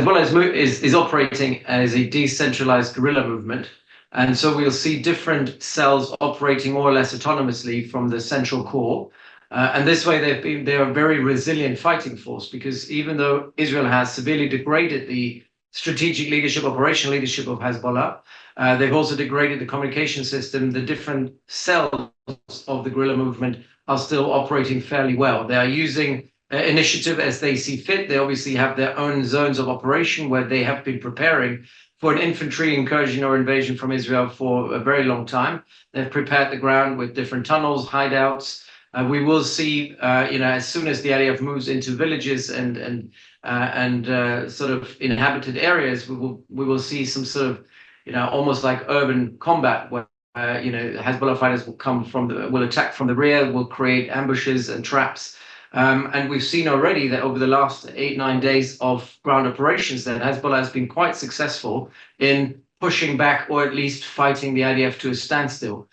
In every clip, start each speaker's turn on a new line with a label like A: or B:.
A: Hezbollah is operating as a decentralized guerrilla movement. And so we'll see different cells operating more or less autonomously from the central core. And this way they're a very resilient fighting force, because even though Israel has severely degraded the strategic leadership, operational leadership of Hezbollah, they've also degraded the communication system. The different cells of the guerrilla movement are still operating fairly well. They are using initiative as they see fit. They obviously have their own zones of operation where they have been preparing for an infantry incursion or invasion from Israel for a very long time. They've prepared the ground with different tunnels, hideouts. We will see, as soon as the IDF moves into villages and sort of inhabited areas, we will see some sort of, almost like urban combat where, Hezbollah fighters will attack from the rear, will create ambushes and traps. And we've seen already that over the last 8-9 days of ground operations, that Hezbollah has been quite successful in pushing back, or at least fighting the IDF to a standstill.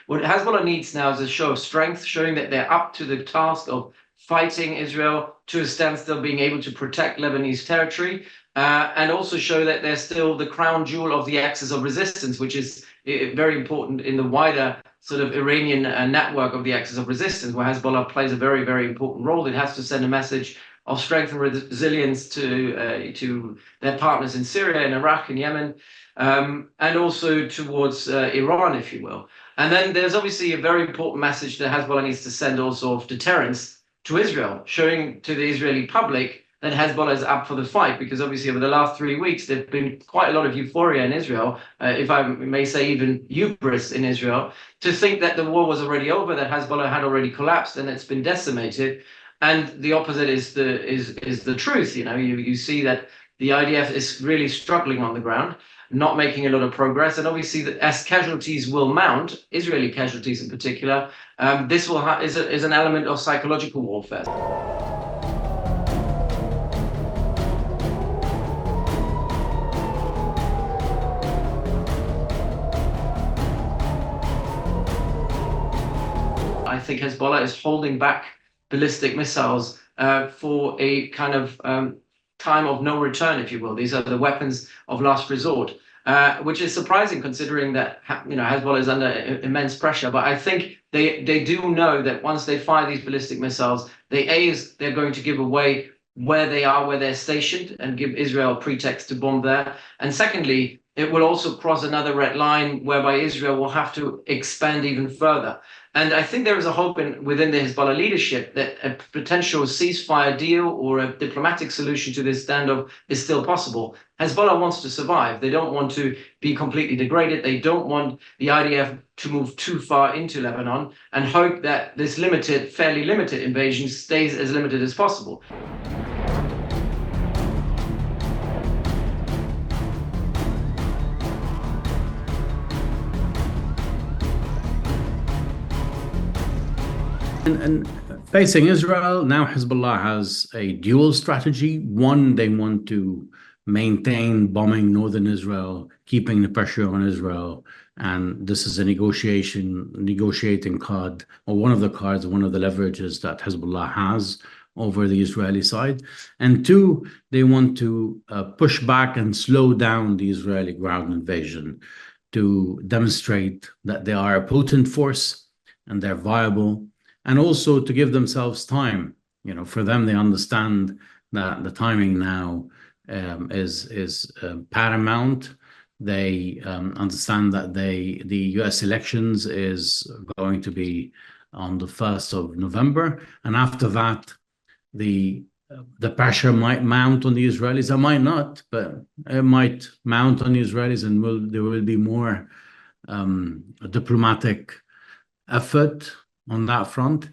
A: What Hezbollah needs now is a show of strength, showing that they're up to the task of fighting Israel to a standstill, being able to protect Lebanese territory, and also show that they're still the crown jewel of the axis of resistance, which is very important in the wider sort of Iranian network of the axis of resistance, where Hezbollah plays a very, very important role. It has to send a message of strength and resilience to their partners in Syria and Iraq and Yemen, and also towards Iran, if you will. And then there's obviously a very important message that Hezbollah needs to send also of deterrence to Israel, showing to the Israeli public that Hezbollah is up for the fight, because obviously over the last 3 weeks, there's been quite a lot of euphoria in Israel, if I may say even hubris in Israel, to think that the war was already over, that Hezbollah had already collapsed and it's been decimated. And the opposite is the truth. You see that the IDF is really struggling on the ground, not making a lot of progress. And obviously, as casualties will mount, Israeli casualties in particular, this is an element of psychological warfare. I think Hezbollah is holding back ballistic missiles for a kind of time of no return, if you will. These are the weapons of last resort, which is surprising considering that Hezbollah is under immense pressure. But I think they do know that once they fire these ballistic missiles, they're going to give away where they are, where they're stationed, and give Israel a pretext to bomb there. And secondly, it will also cross another red line whereby Israel will have to expand even further. And I think there is a hope within the Hezbollah leadership that a potential ceasefire deal or a diplomatic solution to this standoff is still possible. Hezbollah wants to survive. They don't want to be completely degraded. They don't want the IDF to move too far into Lebanon, and hope that this fairly limited invasion stays as limited as possible.
B: And facing Israel, now Hezbollah has a dual strategy. One, they want to maintain bombing northern Israel, keeping the pressure on Israel. And this is a negotiating card, or one of the cards, one of the leverages that Hezbollah has over the Israeli side. And two, they want to push back and slow down the Israeli ground invasion to demonstrate that they are a potent force and they're viable. And also to give themselves time. For them, they understand that the timing now is paramount. They understand that the U.S. elections is going to be on the 1st of November, and after that, the pressure might mount on the Israelis. It might not, but it might mount on the Israelis, and there will be more diplomatic effort on that front.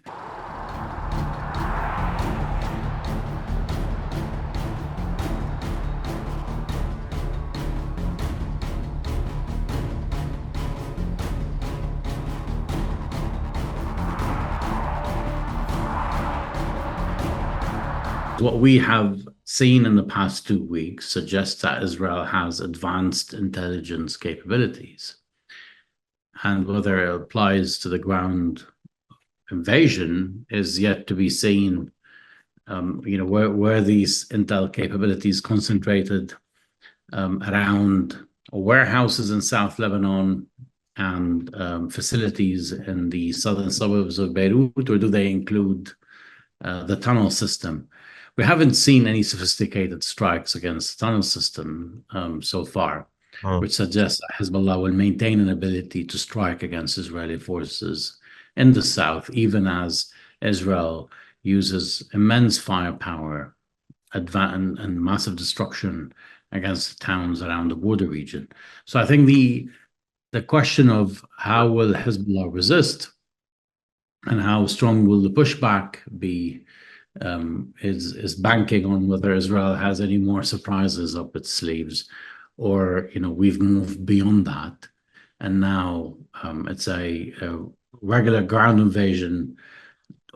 B: What we have seen in the past 2 weeks suggests that Israel has advanced intelligence capabilities. And whether it applies to the ground invasion is yet to be seen. Where these intel capabilities concentrated around warehouses in South Lebanon and facilities in the southern suburbs of Beirut, or do they include the tunnel system? We haven't seen any sophisticated strikes against the tunnel system so far, which suggests that Hezbollah will maintain an ability to strike against Israeli forces in the south, even as Israel uses immense firepower and massive destruction against towns around the border region. So I think the question of how will Hezbollah resist and how strong will the pushback be is banking on whether Israel has any more surprises up its sleeves, or we've moved beyond that, and now it's a regular ground invasion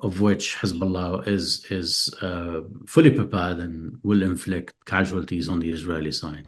B: of which Hezbollah is fully prepared and will inflict casualties on the Israeli side.